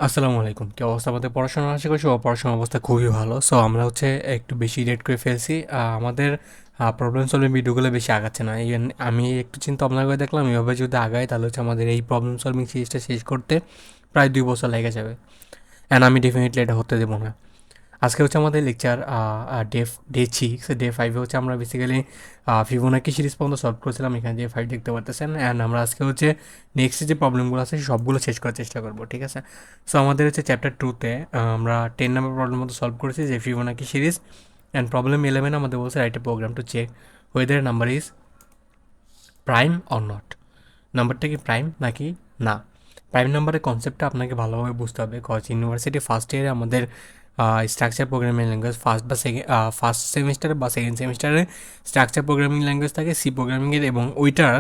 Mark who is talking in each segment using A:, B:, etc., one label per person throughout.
A: আসসালামু আলাইকুম। কি অবস্থা আমাদের পড়াশোনার? আশা করি সবার পড়াশোনার অবস্থা খুবই ভালো। সো আমরা একটু বেশি লেট করে ফেলছি। আমাদের প্রবলেম সলভিং ভিডিওগুলো বেশি আগাচ্ছে না। ইভেন আমি একটু চিন্তা ভাবনা করে দেখলাম এভাবে যদি আগাই তাহলে আমাদের এই প্রবলেম সলভিং সিরিজটা শেষ করতে প্রায় ২ বছর লেগে যাবে। অ্যান্ড আমি ডেফিনিটলি এটা হতে দেবো না। আজকে আমাদের লেকচার ডে 6, ডে 5 এ আমরা বেসিক্যালি ফিবোনাকি সিরিজ পর্যন্ত সলভ করেছিলাম। এখানে যে 5 দেখতে পারতেছেন। অ্যান্ড আমরা আজকে নেক্সট যে প্রবলেমগুলো আছে সবগুলো শেষ করার চেষ্টা করবো, ঠিক আছে? সো আমাদের চ্যাপ্টার 2-তে আমরা 10 নাম্বার প্রবলেম মতো সলভ করেছি যে ফিবোনাকি সিরিজ। অ্যান্ড প্রবলেম 11 আমাদের বলছে write a program to check whether number is prime or not. নাম্বারটা কি প্রাইম নাকি না। প্রাইম নাম্বারের কনসেপ্টটা আপনাকে ভালোভাবে বুঝতে হবে। কজ ইউনিভার্সিটি ফার্স্ট ইয়ারে আমাদের স্ট্রাকচার প্রোগ্রামিং ল্যাঙ্গুয়েজ ফার্স্ট সেমিস্টারে বা সেকেন্ড সেমিস্টারে স্ট্রাকচার প্রোগ্রামিং ল্যাঙ্গুয়েজ থাকে সি প্রোগ্রামিংয়ের, এবং ওইটার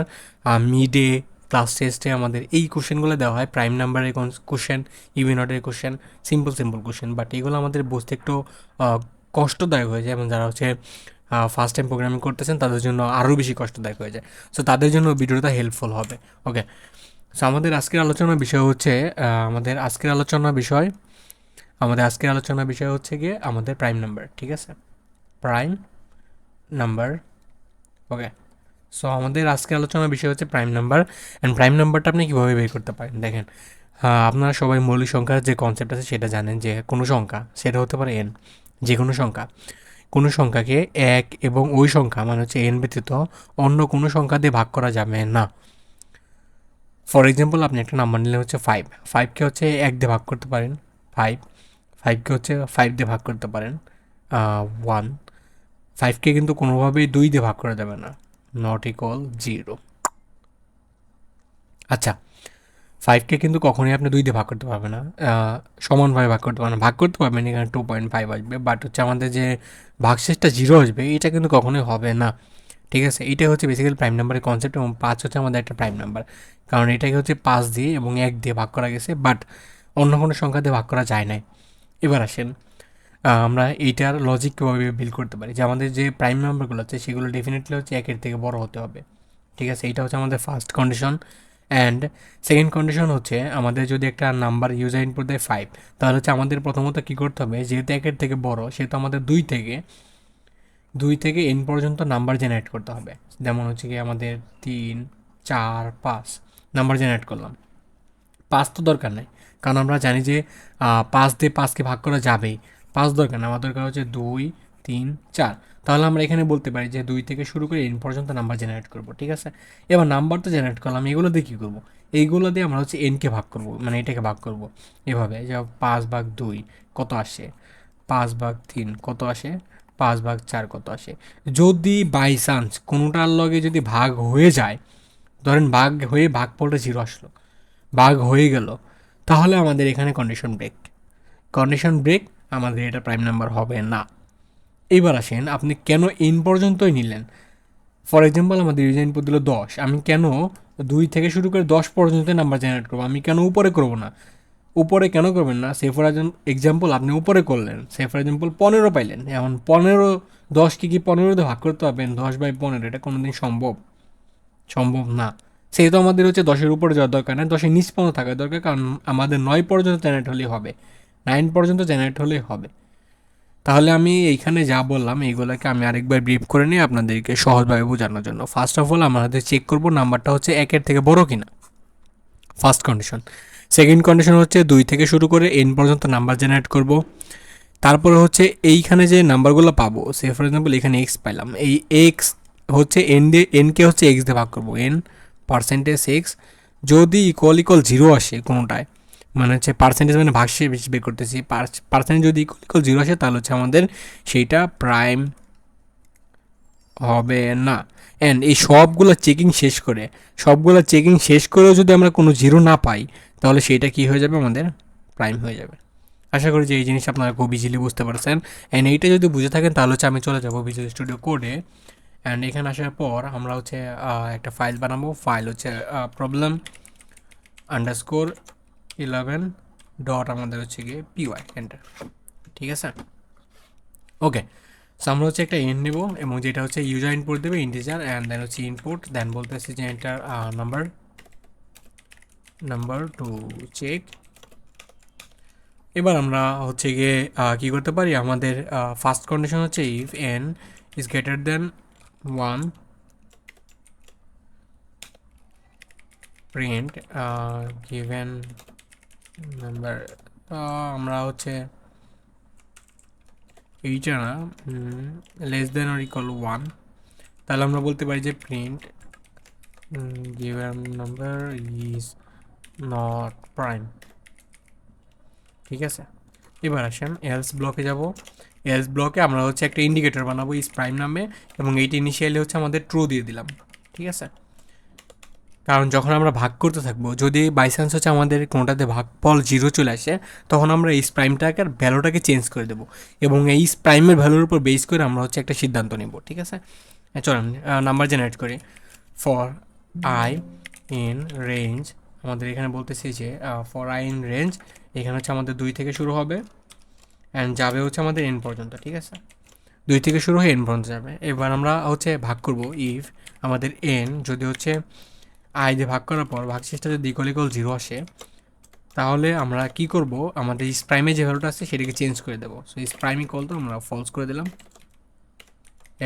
A: মিডে ক্লাস টেস্টে আমাদের এই কোশ্চেনগুলো দেওয়া হয়। প্রাইম নাম্বারের কোশ্চেন, ইভেন অর্ডারের কোশ্চেন, সিম্পল কোশ্চেন। বাট এগুলো আমাদের বুঝতে একটু কষ্টদায়ক হয়ে যায়, এবং যারা ফার্স্ট টাইম প্রোগ্রামিং করতেছেন তাদের জন্য আরও বেশি কষ্টদায়ক হয়ে যায়। সো তাদের জন্য ভিডিওটা হেল্পফুল হবে। ওকে, সো আমাদের আজকের আলোচনার বিষয় হচ্ছে গিয়ে আমাদের প্রাইম নাম্বার, ঠিক আছে? Prime number. ওকে, সো আমাদের আজকের আলোচনার বিষয় হচ্ছে প্রাইম নাম্বার। অ্যান্ড প্রাইম নাম্বারটা আপনি কীভাবে বের করতে পারেন দেখেন। আপনারা সবাই মৌলিক সংখ্যার যে কনসেপ্ট আছে সেটা জানেন, যে কোনো সংখ্যা সেটা হতে পারে এন, যে কোনো সংখ্যাকে এক এবং ওই সংখ্যা মানে এন ব্যতীত অন্য কোনো সংখ্যা দিয়ে ভাগ করা যাবে না। ফর এক্সাম্পল আপনি একটা নাম্বার নিলে 5, 5কে এক দিয়ে ভাগ করতে পারেন 5, 5কে 5 দিয়ে ভাগ করতে পারেন 1, 5কে কিন্তু কোনোভাবেই 2 দিয়ে ভাগ করা যাবে না, নট ইকুয়াল 0। আচ্ছা, 5কে কিন্তু কখনোই আপনি 2 দিয়ে ভাগ করতে পারবেন না, সমানভাবে ভাগ করতে পারবেন, ভাগ করতে পারবেন, এখানে 2.5 আসবে। বাট আমাদের যে ভাগশেষটা 0 আসবে এটা কিন্তু কখনোই হবে না, ঠিক আছে? এইটাই বেসিক্যালি প্রাইম নাম্বারের কনসেপ্ট, এবং 5 আমাদের একটা প্রাইম নাম্বার, কারণ এটাকে 5 দিয়ে এবং 1 দিয়ে ভাগ করা গেছে, বাট অন্য কোনো সংখ্যা দিয়ে ভাগ করা যায় নাই। এবার আসেন আমরা এইটার লজিক কীভাবে বিল করতে পারি, যে আমাদের যে প্রাইম নাম্বারগুলো আছে সেগুলো ডেফিনেটলি 1-এর থেকে বড় হতে হবে, ঠিক আছে? এটা আমাদের first condition. And second condition আমাদের যদি একটা নাম্বার ইউজার ইনপুট দেয় 5, তাহলে আমাদের প্রথমত কী করতে হবে, যেহেতু 1-এর থেকে বড় সেহেতু আমাদের 2 থেকে n পর্যন্ত নাম্বার জেনারেট করতে হবে। যেমন কি আমাদের 3, 4, 5 নাম্বার জেনারেট করলাম। 5 তো দরকার নেই, কারণ আমরা জানি যে 5 দিয়ে 5কে ভাগ করা যাবেই। 5 দরকার না, আমার দরকার 2, 3, 4। তাহলে আমরা এখানে বলতে পারি যে 2 থেকে শুরু করে n পর্যন্ত নাম্বার জেনারেট করব, ঠিক আছে? এবার নাম্বার তো জেনারেট করলাম, এগুলো দিয়ে কী করবো? এইগুলো দিয়ে আমরা nকে ভাগ করব, মানে এটাকে ভাগ করব এভাবে, যে 5/2 কত আসে, 5/3 কত আসে, 5/4 কত আসে। যদি বাই চান্স কোনোটার লগে যদি ভাগ হয়ে যায়, ধরেন ভাগ পড়লে 0 আসলো, ভাগ হয়ে গেল, তাহলে আমাদের এখানে কন্ডিশন ব্রেক, আমাদের এটা প্রাইম নাম্বার হবে না। এবার আসেন আপনি কেন এন পর্যন্তই নিলেন। ফর এক্সাম্পল আমাদের ইউজার ইনপুট দিল 10, আমি কেন 2 থেকে শুরু করে 10 পর্যন্ত নাম্বার জেনারেট করবো, আমি কেন উপরে করবো না? উপরে কেন করবেন না? সে ফর এক্সাম্পল আপনি উপরে করলেন, সে ফর এক্সাম্পল 15 পাইলেন, এখন 15, 10কে কি 15 দিয়ে ভাগ করতে পারবেন? 10/15 এটা কোনোদিন সম্ভব না। সেহেতু আমাদের 10-এর উপরে যাওয়ার দরকার নেই, 10-এর নিচ পর্যন্ত থাকার দরকার, কারণ আমাদের 9 পর্যন্ত জেনারেট হলেই হবে, 9 পর্যন্ত জেনারেট হলেই হবে। তাহলে আমি এইখানে যা বললাম এইগুলোকে আমি আরেকবার ব্রিফ করে নিই আপনাদেরকে সহজভাবে বোঝানোর জন্য। ফার্স্ট অফ অল আমাদের চেক করব নাম্বারটা 1-এর থেকে বড় কিনা, ফার্স্ট কন্ডিশন। সেকেন্ড কন্ডিশন 2 থেকে শুরু করে n পর্যন্ত নাম্বার জেনারেট করব। তারপরে এইখানে যে নাম্বারগুলো পাবো, সে ফর এক্সাম্পল এখানে এক্স পাইলাম, এই এক্স এনকে এক্স দিয়ে ভাগ করবো, এন পার্সেন্টেজ এক্স যদি ইকুয়াল 0 আসে কোনোটায়, মানে পার্সেন্টেজ মানে ভাগশে বেশি বের করতেছি, পার্সেন্টেজ যদি ইকুয়াল 0 আসে তাহলে আমাদের সেইটা প্রাইম হবে না। অ্যান্ড এই সবগুলো চেকিং শেষ করেও যদি আমরা কোনো 0 না পাই, তাহলে সেইটা কি হয়ে যাবে, আমাদের প্রাইম হয়ে যাবে। আশা করি যে এই জিনিস আপনারা খুব ইজিলি বুঝতে পারছেন। অ্যান্ড এইটা যদি বুঝে থাকেন তাহলে আমি চলে যাবো ভিজুয়াল স্টুডিও কোডে। অ্যান্ড এখানে আসার পর আমরা একটা ফাইল বানাবো। ফাইল প্রবলেম আন্ডারস্কোর 11 ডট আমাদের গিয়ে পিওয়াই এন্টার, ঠিক আছে? ওকে, সো আমরা একটা এন নেব, এবং যেটা ইউজার ইনপুট দেবে ইন্টিজার, অ্যান্ড দেন ইনপুট, দেন বলতেছি যে এন্টার নাম্বার টু চেক এবার আমরা হচ্ছে গিয়ে কী করতে পারি, আমাদের ফার্স্ট কন্ডিশন হচ্ছে if N is greater then 1 print given number, আমরা হচ্ছে এইটা না, লেস দেন অর ইকুয়াল 1, তাহলে আমরা বলতে পারি যে print given number is not prime. ঠিক আছে, এবার আসেন এলস ব্লকে যাব। এলস ব্লকে আমরা হচ্ছে একটা ইন্ডিকেটর বানাবো ইজ প্রাইম নামে, এবং এইটা ইনিশিয়ালি হচ্ছে আমাদের ট্রু দিয়ে দিলাম। ঠিক আছে, কারণ যখন আমরা ভাগ করতে থাকবো, যদি বাই চান্স হচ্ছে আমাদের কোনোটাতে ভাগফল 0 চলে আসে, তখন আমরা এই প্রাইমটাকে আর ভ্যালুটাকে চেঞ্জ করে দেবো, এবং এই প্রাইমের ভ্যালুর উপর বেস করে আমরা হচ্ছে একটা সিদ্ধান্ত নেব। ঠিক আছে, চলেন নাম্বার জেনারেট করি। ফর আই ইন রেঞ্জ, আমাদের এখানে বলতেছি যে ফর আই ইন রেঞ্জ, এখানে হচ্ছে আমাদের 2 থেকে শুরু হবে অ্যান্ড যাবে হচ্ছে আমাদের এন পর্যন্ত। ঠিক আছে, 2 থেকে শুরু হয়ে এন পর্যন্ত যাবে। এবার আমরা হচ্ছে ভাগ করব ইফ আমাদের এন যদি হচ্ছে আই দিয়ে ভাগ করার পর ভাগশেষটা যদি ইকুয়াল ইকুয়াল 0 আসে, তাহলে আমরা কি করব, আমাদের ইস প্রাইমে যে ভ্যালুটা আছে সেটাকে চেঞ্জ করে দেবো। সো ইস প্রাইম ইকুয়াল তো আমরা ফলস করে দিলাম,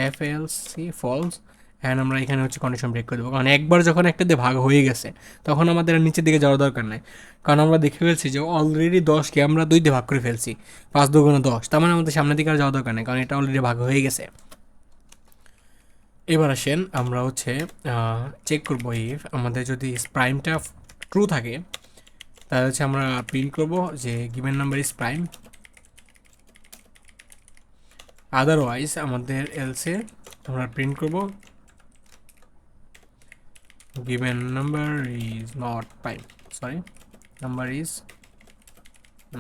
A: F L C false, and আমরা এখানে হচ্ছে কন্ডিশন ব্রেক করে দেবো, কারণ একবার যখন একটা দিয়ে ভাগ হয়ে গেছে তখন আমাদের আর নিচের দিকে যাওয়ার দরকার নেই, কারণ আমরা দেখে ফেলছি যে অলরেডি 10কে আমরা 2 দিয়ে ভাগ করে ফেলছি, 5 2 10, তার মানে আমাদের সামনের দিকে আর যাওয়ার দরকার নেই, কারণ এটা অলরেডি ভাগ হয়ে গেছে। এবার আসেন আমরা হচ্ছে চেক করবো ইফ আমাদের যদি প্রাইমটা ট্রু থাকে, তাহলে হচ্ছে আমরা প্রিন্ট করব যে given number is prime, otherwise আমাদের এলসে আমরা প্রিন্ট করব given number is not prime, sorry number is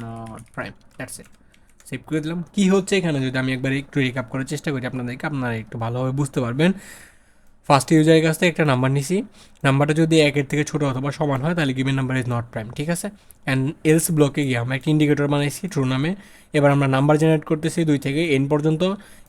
A: not prime, that's it. Save করে দিলাম। কী হচ্ছে এখানে যদি আমি একবার একটু রিক্যাপ করার চেষ্টা করি আপনাদেরকে, আপনারা একটু ভালোভাবে বুঝতে পারবেন। ফার্স্ট ইউজারের কাছ থেকে একটা নাম্বার নিছি, নাম্বারটা যদি 1-এর থেকে ছোটো অথবা সমান হয় তাহলে given number is not prime. ঠিক আছে, অ্যান্ড এলস ব্লকে গিয়ে আমরা একটা ইন্ডিকেটর বানাইছি ট্রু নামে। এবার আমরা নাম্বার জেনারেট করতেছি 2 থেকে এন পর্যন্ত।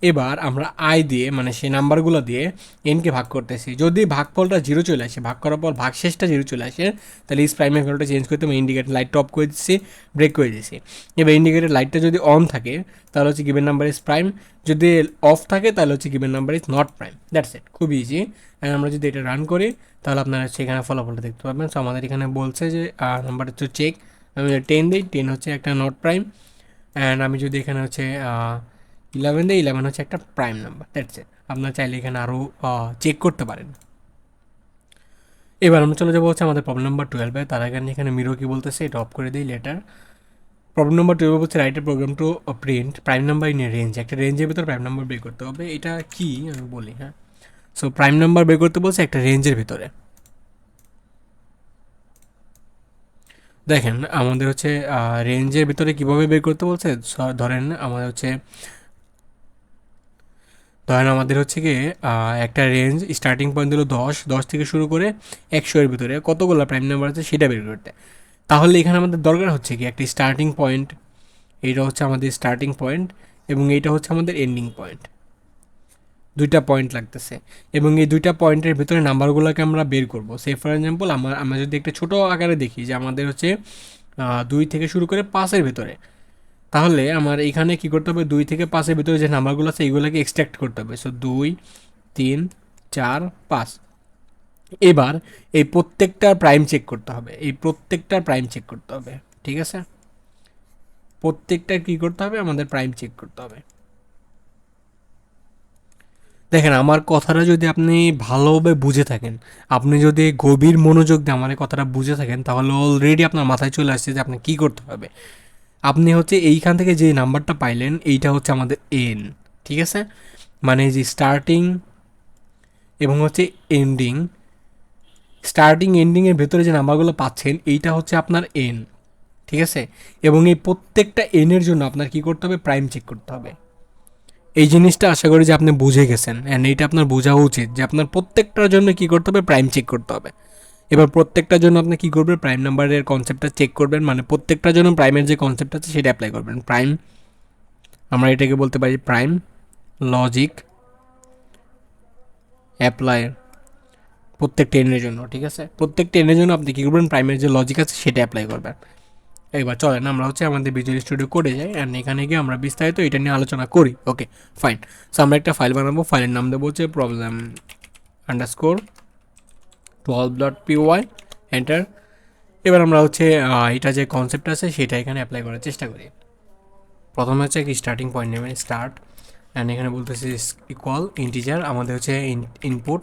A: এবার আমরা আই দিয়ে মানে সেই নাম্বারগুলো দিয়ে এনকে ভাগ করতেছি। যদি ভাগফলটা 0 চলে আসে, ভাগ করার পর ভাগশেষটা 0 চলে আসে, তাহলে ইস প্রাইমের ভ্যালুটা চেঞ্জ করতে আমি ইন্ডিকেটর লাইট অফ করে দিচ্ছি, ব্রেক করে দিচ্ছি। এবার ইন্ডিকেটর লাইটটা যদি অন থাকে তাহলে হচ্ছে গিভেন নাম্বার ইজ প্রাইম, যদি অফ থাকে তাহলে হচ্ছে given number is not prime, that's it, খুব ইজি। অ্যান্ড আমরা যদি এটা রান করি তাহলে আপনারা সেখানে ফলাফলটা দেখতে পাবেন। সো আমাদের এখানে বলছে যে নাম্বারটা হচ্ছে চেক, আমি 10 দিই, 10 হচ্ছে একটা নট প্রাইম, অ্যান্ড আমি যদি এখানে হচ্ছে 11 দিই, 11 হচ্ছে একটা প্রাইম নাম্বার, দ্যাটস ইট। আপনারা চাইলে এখানে আরও চেক করতে পারেন। এবার আমরা চলে যাবো হচ্ছে আমাদের প্রবলেম নাম্বার 12-এ। তার আগে আমি এখানে মিরো কি বলতেছে এটা অফ করে দিই লেটার। প্রবলেম নাম্বার 12 হচ্ছে রাইটের program to print prime number in a range, একটা রেঞ্জের ভিতরে প্রাইম নাম্বার বের করতে হবে। এটা কি আমি বলি, হ্যাঁ। সো প্রাইম নাম্বার বের করতে বলছে একটা রেঞ্জের ভিতরে। দেখেন আমাদের হচ্ছে রেঞ্জের ভিতরে কীভাবে বের করতে বলছে, ধরেন আমাদের হচ্ছে আমাদের হচ্ছে গিয়ে একটা রেঞ্জ স্টার্টিং পয়েন্ট দিল 10, 10 থেকে শুরু করে 100-এর ভিতরে কতগুলো প্রাইম নাম্বার আছে সেটা বের করতে। তাহলে এখানে আমাদের দরকার হচ্ছে কি একটা স্টার্টিং পয়েন্ট, এইটা হচ্ছে আমাদের স্টার্টিং পয়েন্ট এবং এইটা হচ্ছে আমাদের এন্ডিং পয়েন্ট, 2টা পয়েন্ট লাগতেছে, এবং এই 2টা পয়েন্টের ভিতরে নাম্বারগুলোকে আমরা বের করবো। সে ফর এক্সাম্পল আমরা যদি একটা ছোটো আকারে দেখি যে আমাদের হচ্ছে 2 থেকে শুরু করে 5-এর ভিতরে, তাহলে আমার এখানে কী করতে হবে, 2 থেকে 5-এর ভিতরে যে নাম্বারগুলো আছে এইগুলোকে এক্সট্রাক্ট করতে হবে। সো 2, 3, 4, 5। এবার এই প্রত্যেকটার প্রাইম চেক করতে হবে, এই প্রত্যেকটার প্রাইম চেক করতে হবে। ঠিক আছে, প্রত্যেকটার কী করতে হবে, আমাদের প্রাইম চেক করতে হবে। দেখেন আমার কথাটা যদি আপনি ভালোভাবে বুঝে থাকেন, আপনি যদি গভীর মনোযোগ দিয়ে আমার এই কথাটা বুঝে থাকেন, তাহলে অলরেডি আপনার মাথায় চলে আসছে যে আপনি কী করতে হবে। আপনি হচ্ছে এইখান থেকে যে নাম্বারটা পাইলেন এইটা হচ্ছে আমাদের এন। ঠিক আছে, মানে যে স্টার্টিং এবং হচ্ছে এন্ডিং, স্টার্টিং এন্ডিংয়ের ভেতরে যে নাম্বারগুলো পাচ্ছেন এইটা হচ্ছে আপনার এন। ঠিক আছে, এবং এই প্রত্যেকটা এনের জন্য আপনার কী করতে হবে, প্রাইম চেক করতে হবে। এই জিনিসটা আশা করি যে আপনি বুঝে গেছেন, অ্যান্ড এইটা আপনার বোঝা উচিত যে আপনার প্রত্যেকটার জন্য কী করতে হবে, প্রাইম চেক করতে হবে। এবার প্রত্যেকটার জন্য আপনি কী করবেন, প্রাইম নাম্বারের কনসেপ্টটা চেক করবেন, মানে প্রত্যেকটার জন্য প্রাইমের যে কনসেপ্ট আছে সেটা অ্যাপ্লাই করবেন। প্রাইম, আমরা এটাকে বলতে পারি প্রাইম লজিক অ্যাপ্লাই প্রত্যেকটা এনের জন্য। ঠিক আছে, প্রত্যেকটা এনের জন্য আপনি কী করবেন, প্রাইমের যে লজিক আছে সেটা অ্যাপ্লাই করবেন। এবার চলেন আমরা হচ্ছে আমাদের ভিজুয়াল স্টুডিও কোডে যাই অ্যান্ড এখানে গিয়ে আমরা বিস্তারিত এটা নিয়ে আলোচনা করি। Okay fine. সো আমরা একটা ফাইল বানাবো, ফাইলের নাম দেবো হচ্ছে প্রবলেম আন্ডারস্কোর 12.py, এন্টার। এবার আমরা হচ্ছে এটা যে কনসেপ্ট আছে সেটা এখানে অ্যাপ্লাই করার চেষ্টা করি। প্রথমে হচ্ছে কি স্টার্টিং পয়েন্ট নেবেন স্টার্ট, অ্যান্ড এখানে বলতেছি ইকুয়াল ইন্টিজার, আমাদের হচ্ছে input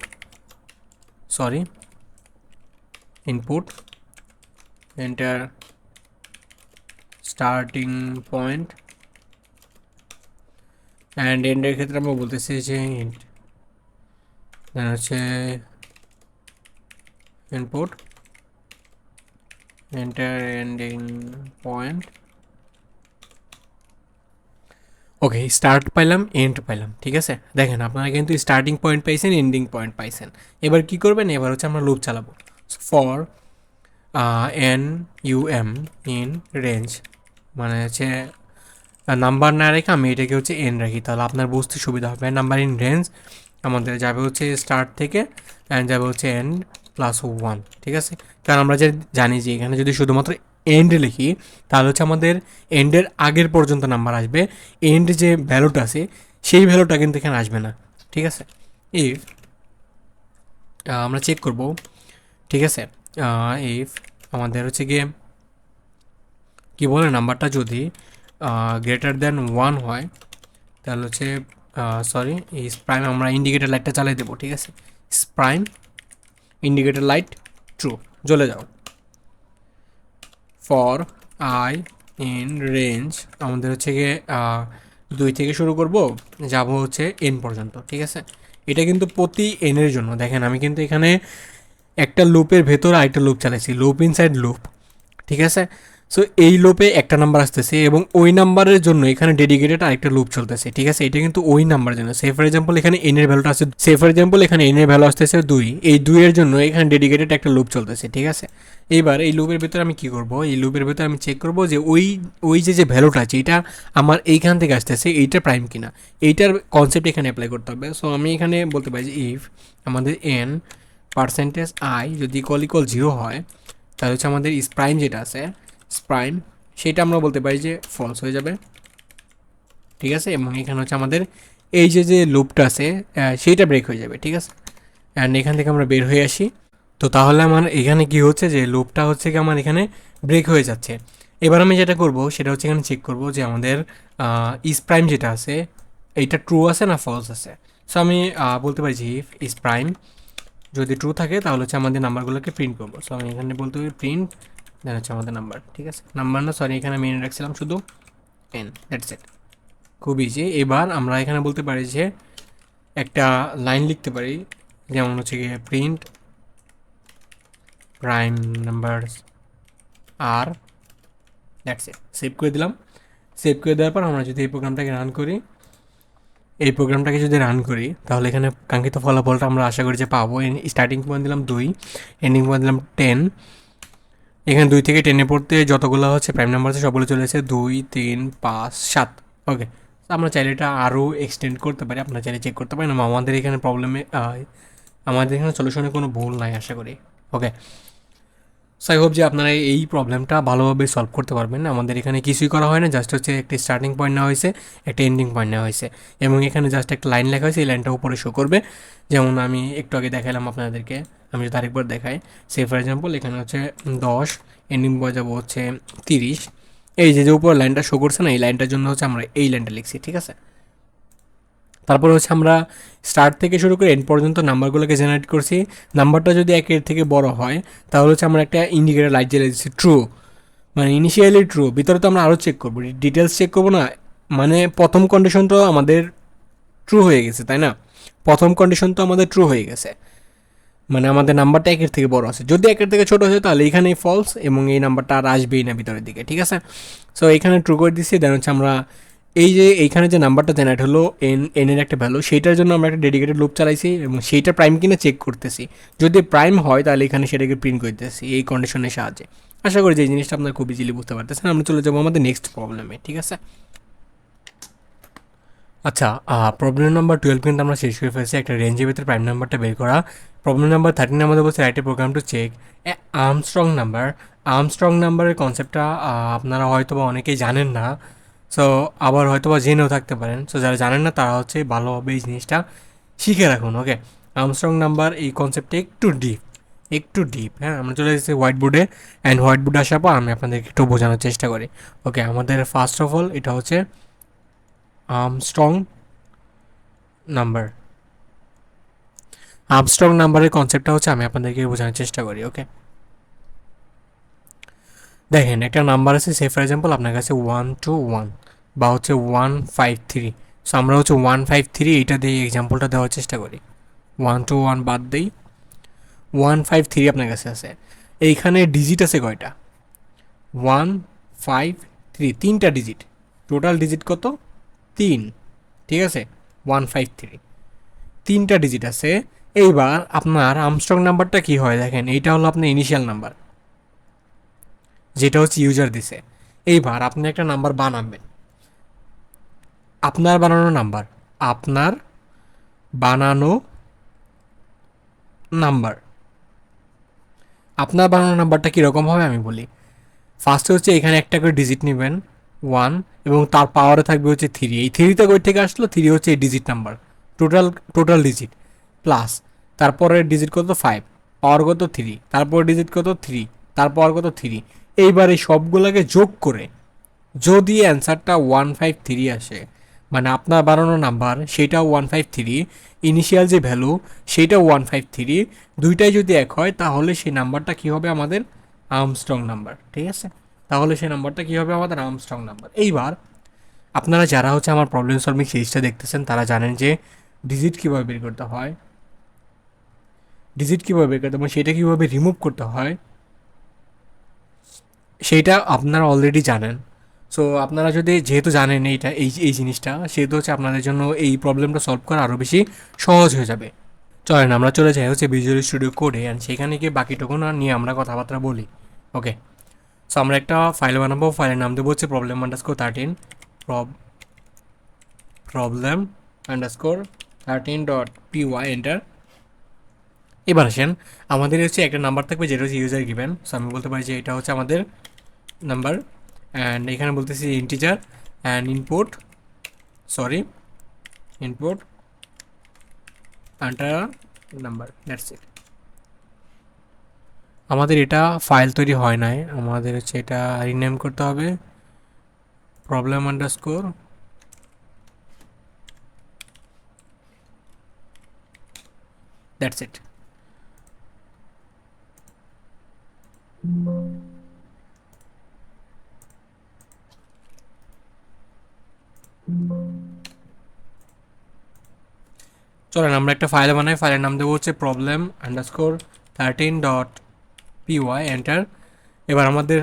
A: enter starting point, and এন্ডের ক্ষেত্রে আমরা বলতেছি যে হচ্ছে input enter ending point. Okay start পাইলাম, এন্ড পাইলাম, ঠিক আছে। দেখেন আপনারা কিন্তু স্টার্টিং পয়েন্ট পাইছেন, এন্ডিং পয়েন্ট পাইছেন। এবার কি করবেন, এবার হচ্ছে আমরা লুপ চালাবো। For N U M in range, মানে হচ্ছে নাম্বার না রেখে আমি এটাকে হচ্ছে এন রাখি, তাহলে আপনার বুঝতে সুবিধা হবে। নাম্বার ইন রেঞ্জ আমাদের যাবে হচ্ছে স্টার্ট থেকে অ্যান্ড যাবে হচ্ছে এন্ড প্লাস 1, ঠিক আছে। কারণ আমরা যে জানি যে এখানে যদি শুধুমাত্র এন্ড লিখি তাহলে হচ্ছে আমাদের এন্ডের আগের পর্যন্ত নাম্বার আসবে, এন্ড যে ভ্যালুটা আছে সেই ভ্যালুটা কিন্তু এখানে আসবে না, ঠিক আছে। ইফ আমরা চেক করব, ঠিক আছে, ইফ আমাদের হচ্ছে গিয়ে কী বলে নাম্বারটা যদি গ্রেটার দ্যান 1 হয় তাহলে হচ্ছে সরি এই প্রাইম আমরা ইন্ডিকেটার লাইটটা চালাই দেবো, ঠিক আছে। প্রাইম ইন্ডিকেটার লাইট ট্রু, জ্বলে যাও। ফর আই ইন রেঞ্জ আমাদের হচ্ছে গিয়ে 2 থেকে শুরু করব, যাব হচ্ছে এন পর্যন্ত, ঠিক আছে। এটা কিন্তু প্রতি এনের জন্য। দেখেন আমি কিন্তু এখানে একটা লুপের ভেতর আরেকটা লুপ চালাইছি, লুপ ইনসাইড লুপ, ঠিক আছে। সো এই লুপে একটা নাম্বার আসতেছে এবং ওই নাম্বারের জন্য এখানে ডেডিকেটেড আরেকটা লুপ চলতেছে, ঠিক আছে। এটা কিন্তু ওই নাম্বারের জন্য। সে ফর এক্সাম্পল এখানে এন এর ভ্যালুটা আছে, সে ফর এক্সাম্পল এখানে এন এর ভ্যালু আসতেছে 2, এই 2 এর জন্য এখানে ডেডিকেটেড একটা লুপ চলতেছে, ঠিক আছে। এইবার এই লুপের ভেতরে আমি কি করব, এই লুপের ভেতরে আমি চেক করব যে ওই যে ভ্যালুটা আছে এটা আমার এইখান থেকে আসতেছে, এইটা প্রাইম কিনা, এইটার কনসেপ্ট এখানে অ্যাপ্লাই করতে হবে। সো আমি এখানে বলতে পারি যে ইফ আমাদের এন পার্সেন্টেজ আই যদি ইকুয়াল 0 হয় তাহলে হচ্ছে আমাদের প্রাইম যেটা আছে প্রাইম সেটা আমরা বলতে পারি যে ফলস হয়ে যাবে, ঠিক আছে। এবং এখানে হচ্ছে আমাদের এই যে লুপটা আছে সেইটা ব্রেক হয়ে যাবে, ঠিক আছে। অ্যান্ড এখান থেকে আমরা বের হয়ে আসি। তো তাহলে আমার এখানে কি হচ্ছে যে লুপটা হচ্ছে কি আমার এখানে ব্রেক হয়ে যাচ্ছে। এবার আমি যেটা করব সেটা হচ্ছে এখানে চেক করব যে আমাদের প্রাইম যেটা আছে এইটা ট্রু আছে না ফলস আছে। সো আমি বলতে পারি যে ইফ প্রাইম যদি ট্রু থাকে তাহলে হচ্ছে আমাদের নাম্বারগুলোকে প্রিন্ট করবো। সো আমি এখানে বলতে পারি প্রিন্ট দেন হচ্ছে আমাদের নাম্বার, ঠিক আছে। নাম্বার না সরি এখানে আমি এনে রাখছিলাম শুধু এন, দ্যাটস ইট, খুব ইজি। এবার আমরা এখানে বলতে পারি যে একটা লাইন লিখতে পারি যেমন হচ্ছে গিয়ে প্রিন্ট প্রাইম নাম্বার আর, দ্যাটস ইট। সেভ করে দিলাম। সেভ করে দেওয়ার পর আমরা যদি এই প্রোগ্রামটাকে রান করি তাহলে এখানে কাঙ্ক্ষিত ফলাফলটা আমরা আশা করি যে পাবো। স্টার্টিং পয়েন্ট দিলাম 2, এন্ডিং পয়েন্ট দিলাম 10। এখানে 2 থেকে 10-এ পড়তে যতগুলো হচ্ছে প্রাইম নাম্বার আছে সবগুলো চলে এসেছে 2, 3, 5, 7। ওকে, আমরা চাইলে এটা আরও এক্সটেন্ড করতে পারি, আপনারা চাইলে চেক করতে পারেন। আমাদের এখানে আমাদের এখানে সলিউশনে কোনো ভুল নাই আশা করি। ওকে, সো আই হোপ যে আপনারা এই প্রবলেমটা ভালোভাবে সলভ করতে পারবেন। আমাদের এখানে কিছুই করা হয় না, জাস্ট হচ্ছে একটা স্টার্টিং পয়েন্ট নেওয়া হয়েছে, একটা এন্ডিং পয়েন্ট নেওয়া হয়েছে এবং এখানে জাস্ট একটা লাইন লেখা হয়েছে, এই লাইনটা উপরে শো করবে। যেমন আমি একটু আগে দেখালাম আপনাদেরকে, আমি যদি আরেকবার দেখাই, সে ফর এক্সাম্পল এখানে হচ্ছে 10, এন্ডিং পয়েন্ট যাবো হচ্ছে 30। এই যে উপর লাইনটা শো করছে না, এই লাইনটার জন্য হচ্ছে আমরা এই লাইনটা লিখছি, ঠিক আছে। তারপরে হচ্ছে আমরা স্টার্ট থেকে শুরু করে এন্ড পর্যন্ত নাম্বারগুলোকে জেনারেট করছি। নাম্বারটা যদি 1-এর থেকে বড় হয় তাহলে হচ্ছে আমরা একটা ইন্ডিকেটার লাইট জ্বালিয়ে দিচ্ছি ট্রু, মানে ইনিশিয়ালি ট্রু। ভিতরে তো আমরা আরও চেক করবো, ডিটেলস চেক করবো না। মানে প্রথম কন্ডিশন তো আমাদের ট্রু হয়ে গেছে, তাই না? প্রথম কন্ডিশন তো আমাদের ট্রু হয়ে গেছে, মানে আমাদের নাম্বারটা 1-এর থেকে বড় আছে। যদি 1-এর থেকে ছোটো হয় তাহলে এখানেই ফলস এবং এই নাম্বারটা আর আসবেই না ভিতরের দিকে, ঠিক আছে। সো এখানে ট্রু করে দিচ্ছি। দেন হচ্ছে আমরা এইখানে যে নাম্বারটা জেনারেট হলো এনের একটা ভ্যালু, সেইটার জন্য আমরা একটা ডেডিকেটেড লুপ চালাইছি এবং সেইটা প্রাইম কিনা চেক করতেছি। যদি প্রাইম হয় তাহলে এখানে সেটাকে প্রিন্ট করতেছি এই কন্ডিশনের সাহায্যে। আশা করি যে এই জিনিসটা আপনার খুব ইজিলি বুঝতে পারতেছেন। আমরা চলে যাবো আমাদের নেক্সট প্রবলেমে, ঠিক আছে। আচ্ছা, প্রবলেম নাম্বার 12 কিন্তু আমরা শেষ করে ফেলছি, একটা রেঞ্জের ভিতরে প্রাইম নাম্বারটা বের করা। প্রবলেম নাম্বার 13 আমাদের বলছে write a program to check a Armstrong number Armstrong নাম্বারের কনসেপ্টটা আপনারা হয়তো বা অনেকেই জানেন না। সো আবার হয়তো বা জেনেও থাকতে পারেন। সো যারা জানেন না তারা হচ্ছে ভালোভাবে এই জিনিসটা শিখে রাখুন। ওকে, আর্মস্ট্রং নাম্বার এই কনসেপ্টটা একটু ডিপ। হ্যাঁ, আমরা চলে এসেছি হোয়াইট বোর্ডে। অ্যান্ড হোয়াইট বোর্ডে আসার পর আমি আপনাদেরকে একটু বোঝানোর চেষ্টা করি। ওকে, আমাদের ফার্স্ট অফ অল এটা হচ্ছে আর্মস্ট্রং নাম্বার। আর্মস্ট্রং নাম্বারের কনসেপ্টটা হচ্ছে আমি আপনাদেরকে বোঝানোর চেষ্টা করি। ওকে, দেখেন একটা নাম্বার আছে, সে ফর এক্সাম্পল আপনার কাছে 121 বা হচ্ছে 153। সো আমরা হচ্ছে 153 এইটা দিয়ে এক্সাম্পলটা দেওয়ার চেষ্টা করি। 121 বাদ দিই, 153 আপনার কাছে আছে। এইখানে ডিজিট আছে কয়টা? 153, তিনটা ডিজিট। টোটাল ডিজিট কত? 3। ঠিক আছে, 153 তিনটা ডিজিট আছে। এইবার আপনার আর্মস্ট্রং নাম্বারটা কি হয় দেখেন, এইটা হলো আপনার ইনিশিয়াল নাম্বার, যেটা হচ্ছে ইউজার দিছে। এইবার আপনি একটা নাম্বার বানাবেন, আপনার বানানো নাম্বার, আপনার বানানো নাম্বার আপনার বানানো নাম্বারটা কীরকম হবে আমি বলি। ফার্স্টে হচ্ছে এখানে একটা করে ডিজিট নেবেন 1, এবং তার পাওয়ারে থাকবে হচ্ছে 3। এই 3টা কই থেকে আসলো? 3 হচ্ছে এই digit number, total digit plus তারপরের ডিজিট কত? 5, পাওয়ার কত? 3, তারপর ডিজিট কত? 3, তার পাওয়ার কত? 3। এইবার এই সবগুলোকে যোগ করে যদি অ্যান্সারটা 153 আসে, মানে আপনার বানানো নাম্বার সেটাও 153, ইনিশিয়াল যে ভ্যালু সেটাও 153, দুইটাই যদি এক হয় তাহলে সেই নাম্বারটা কী হবে? আমাদের আর্মস্ট্রং নাম্বার। ঠিক আছে, তাহলে সেই নাম্বারটা কী হবে? আমাদের আর্মস্ট্রং নাম্বার। এইবার আপনারা যারা হচ্ছে আমার প্রবলেম সলভিং সিরিজটা দেখতেছেন তারা জানেন যে ডিজিট কীভাবে বের করতে হয়, এবং সেটা কীভাবে রিমুভ করতে হয় সেইটা আপনারা অলরেডি জানেন। সো আপনারা যদি যেহেতু জানেন এইটা, এই জিনিসটা, সেহেতু হচ্ছে আপনাদের জন্য এই প্রবলেমটা সলভ করা আরও বেশি সহজ হয়ে যাবে। চলেন আমরা চলে যাই হচ্ছে ভিজুয়াল স্টুডিও কোডে, অ্যান্ড সেখানে গিয়ে বাকিটুকু নিয়ে আমরা কথাবার্তা বলি। ওকে, সো আমরা একটা ফাইল বানাবো, ফাইলের নাম দেবো হচ্ছে problem_13, problem_13.py, এন্টার। এবার আসেন, আমাদের হচ্ছে একটা নাম্বার থাকবে যেটা হচ্ছে ইউজার গিভেন। সো আমি বলতে পারি যে এটা হচ্ছে আমাদের নাম্বার, অ্যান্ড এখানে বলতেছি integer and input enter number, that's it. আমাদের এটা ফাইল তৈরি হয় নাই, আমাদের হচ্ছে এটা রিনেম করতে হবে problem_, দ্যাটস ইট। চলেন আমরা একটা ফাইল বানাই, ফাইলের নাম দেবো হচ্ছে problem_13.py, এন্টার। এবার আমাদের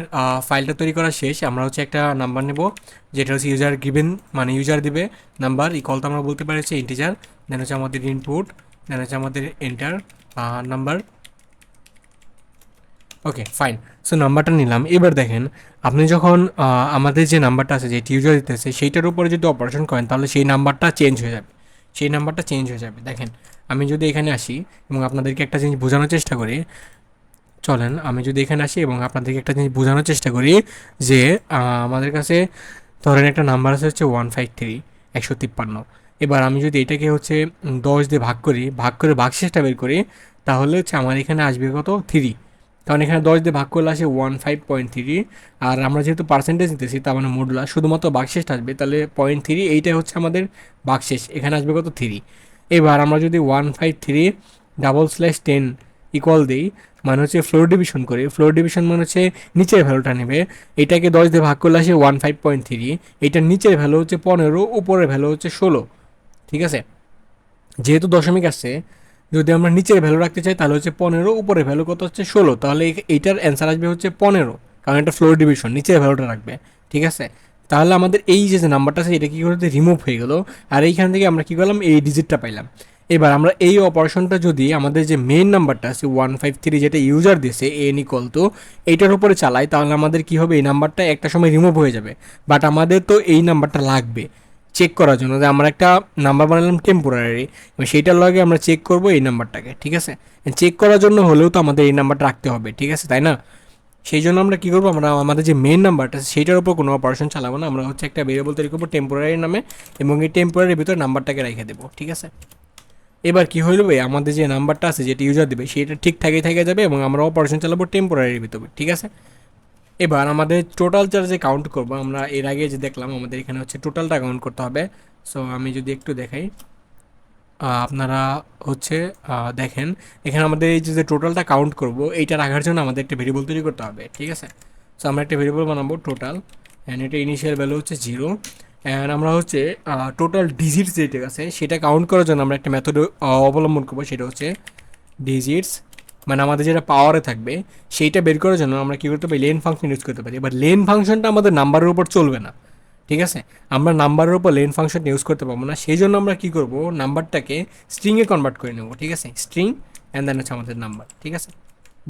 A: ফাইলটা তৈরি করা শেষ। আমরা হচ্ছে একটা নাম্বার নেব যেটা হচ্ছে ইউজার গিভেন, মানে ইউজার দিবে নাম্বার, ইকুয়াল তো আমরা বলতে পারি হচ্ছে ইন্টিজার, দেন হচ্ছে আমাদের ইনপুট, দেন হচ্ছে আমাদের enter number. Okay fine, so নাম্বারটা নিলাম। এবার দেখেন, আপনি যখন আমাদের যে নাম্বারটা আছে, যে ইউজার দিতেছে, সেইটার উপরে যদি অপারেশন করেন তাহলে সেই নাম্বারটা চেঞ্জ হয়ে যাবে। দেখেন, আমি যদি এখানে আসি এবং আপনাদেরকে একটা জিনিস বোঝানোর চেষ্টা করি, চলেন আমি যদি এখানে আসি এবং আপনাদেরকে একটা জিনিস বোঝানোর চেষ্টা করি যে আমাদের কাছে ধরেন একটা নাম্বার আছে হচ্ছে 153, এবার আমি যদি এটাকে হচ্ছে 10 দিয়ে ভাগ করে ভাগশেষটা বের করি, তাহলে হচ্ছে আমার এখানে আসবে কত? 3। কারণ এখানে 10 দিয়ে ভাগ করলে আসে 15.3, আর আমরা যেহেতু পার্সেন্টেজ নিতেছি তার মানে মডুলার, শুধুমাত্র ভাগশেষটা আসবে, তাহলে 0.3, এইটাই হচ্ছে আমাদের ভাগশেষ, এখানে আসবে কত? 3। এবার আমরা যদি 153/10 ইকুয়াল দিই, মানে হচ্ছে ফ্লোর ডিভিশন করি, ফ্লোর ডিভিশন মানে হচ্ছে নিচের ভ্যালুটা নেবে, এটাকে 10 দিয়ে ভাগ করলে আসে 15.3, এইটার নিচের ভ্যালু হচ্ছে 15, উপরের ভ্যালু হচ্ছে 16। ঠিক আছে, যেহেতু দশমিক আসছে, যদি আমরা নিচের ভ্যালু রাখতে চাই তাহলে হচ্ছে 15, উপরের ভ্যালু কত? হচ্ছে 16, তাহলে এইটার অ্যান্সার আসবে হচ্ছে 15, কারণ এটা ফ্লোর ডিভিশন, নিচের ভ্যালুটা রাখবে। ঠিক আছে, তাহলে আমাদের এই যে নাম্বারটা আছে এটা কী করতে? রিমুভ হয়ে গেল, আর এইখান থেকে আমরা কী করলাম? এই ডিজিটটা পাইলাম। এবার আমরা এই অপারেশনটা যদি আমাদের যে মেইন নাম্বারটা আছে 153, যেটা ইউজার দিয়েছে এন ইকুয়াল টু, এইটার উপরে চালাই, তাহলে আমাদের কী হবে? এই নাম্বারটা একটা সময় রিমুভ হয়ে যাবে, বাট আমাদের তো এই নাম্বারটা লাগবে চেক করার জন্য, যে আমরা একটা নাম্বার বানালাম টেম্পোরারি, এবং সেইটার লগে আমরা চেক করব এই নাম্বারটাকে। ঠিক আছে, চেক করার জন্য হলেও তো আমাদের এই নাম্বারটা রাখতে হবে। ঠিক আছে, তাই না? সেই জন্য আমরা কী করবো, আমরা আমাদের যে মেন নাম্বারটা আছে সেইটার উপর কোনো অপারেশন চালাবো না, আমরা হচ্ছে একটা ভেরিয়েবল তৈরি করবো টেম্পোরারি নামে, এবং এই টেম্পোরারির ভিতরে নাম্বারটাকে রেখে দেবো, ঠিক আছে। এবার কী হইল, আমাদের যে নাম্বারটা আছে যেটা ইউজার দেবে সেটা ঠিকঠাকই থেকে যাবে, এবং আমরা অপারেশন চালাবো টেম্পোরারির ভিতরে, ঠিক আছে। এবার আমাদের টোটাল চার্জে কাউন্ট করব, আমরা এর আগে যে দেখলাম আমাদের এখানে হচ্ছে টোটালটা কাউন্ট করতে হবে। সো আমি যদি একটু দেখাই, আপনারা হচ্ছে দেখেন এখানে আমাদের এই যে টোটালটা কাউন্ট করব এইটা রাখার জন্য আমাদের একটা ভেরিয়েবল তৈরি করতে হবে, ঠিক আছে। সো আমরা একটা ভেরিয়েবল বানাবো টোটাল, অ্যান্ড এটা ইনিশিয়াল ভ্যালু হচ্ছে 0, অ্যান্ড আমরা হচ্ছে টোটাল ডিজিটস যেটা আছে সেটা কাউন্ট করার জন্য আমরা একটা মেথড অবলম্বন করবো, সেটা হচ্ছে ডিজিটস, মানে আমাদের যেটা পাওয়ারে থাকবে সেইটা বের করার জন্য আমরা কী করতে পারি, লেন ফাংশন ইউজ করতে পারি। এবার লেন ফাংশনটা আমাদের নাম্বারের উপর চলবে না, ঠিক আছে। আমরা নাম্বারের উপর লেন ফাংশন ইউজ করতে পারবো না, সেই জন্য আমরা কী করবো, নাম্বারটাকে স্ট্রিংয়ে কনভার্ট করে নেবো, ঠিক আছে। স্ট্রিং অ্যান্ড দেন হচ্ছে আমাদের নাম্বার, ঠিক আছে।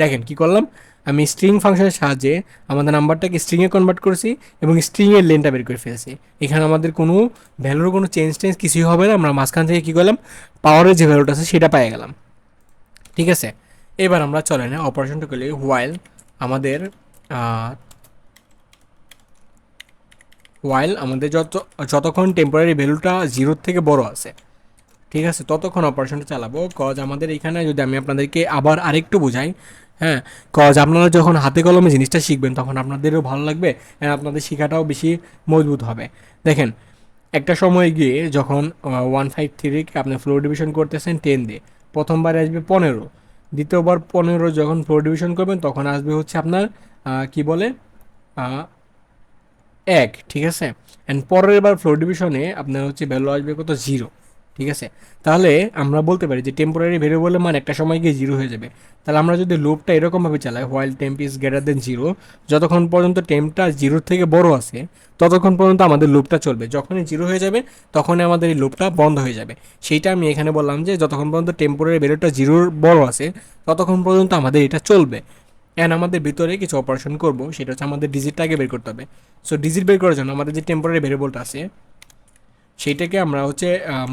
A: দেখেন কী করলাম, আমি স্ট্রিং ফাংশনের সাহায্যে আমাদের নাম্বারটাকে স্ট্রিংয়ে কনভার্ট করেছি এবং স্ট্রিংয়ের লেনটা বের করে ফেলেছি। এখানে আমাদের কোনো ভ্যালুর কোনো চেঞ্জ কিছুই হবে না, আমরা মাঝখান থেকে কী করলাম, পাওয়ারের যে ভ্যালুটা আছে সেটা পেয়ে গেলাম, ঠিক আছে। এবার আমরা চলে না অপারেশনটা করলে হোয়াইল আমাদের যতক্ষণ টেম্পোরারি ভ্যালুটা 0 থেকে বড় আছে, ঠিক আছে, ততক্ষণ অপারেশনটা চালাবো। কজ আমাদের এখানে যদি আমি আপনাদেরকে আবার আরেকটু বোঝাই, হ্যাঁ, কজ আপনারা যখন হাতে কলমে জিনিসটা শিখবেন তখন আপনাদেরও ভালো লাগবে, অ্যান্ড আপনাদের শেখাটাও বেশি মজবুত হবে। দেখেন একটা সময় গিয়ে যখন 153কে আপনি ফ্লোর ডিভিশন করতেছেন 10 দিয়ে, প্রথমবার আসবে 15, দ্বিতীয়বার 15 যখন ফ্লোর ডিভিশন করবেন তখন আসবে হচ্ছে আপনার কি বলে 1, ঠিক আছে। অ্যান্ড পরের বার ফ্লোর ডিভিশনে আপনার হচ্ছে ভ্যালু আসবে কত, 0, ঠিক আছে। তাহলে আমরা বলতে পারি যে টেম্পোরারি ভেরিয়েবলের মান একটা সময় গিয়ে 0 হয়ে যাবে। তাহলে আমরা যদি লুপটা এরকমভাবে চালাই, while temp is greater than 0, যতক্ষণ পর্যন্ত টেম্পটা 0 থেকে বড় আছে ততক্ষণ পর্যন্ত আমাদের লুপটা চলবে, যখনই 0 হয়ে যাবে তখনই আমাদের এই লুপটা বন্ধ হয়ে যাবে। সেইটা আমি এখানে বললাম যে যতক্ষণ পর্যন্ত টেম্পোরারি ভ্যালুটা 0 বড় আছে ততক্ষণ পর্যন্ত আমাদের এটা চলবে, অ্যান্ড আমাদের ভিতরে কিছু অপারেশন করব, সেটা হচ্ছে আমাদের ডিজিটটাকে বের করতে হবে। সো ডিজিট বের করার জন্য আমাদের যে টেম্পোরারি ভেরিয়েবলটা আছে সেইটাকে আমরা হচ্ছে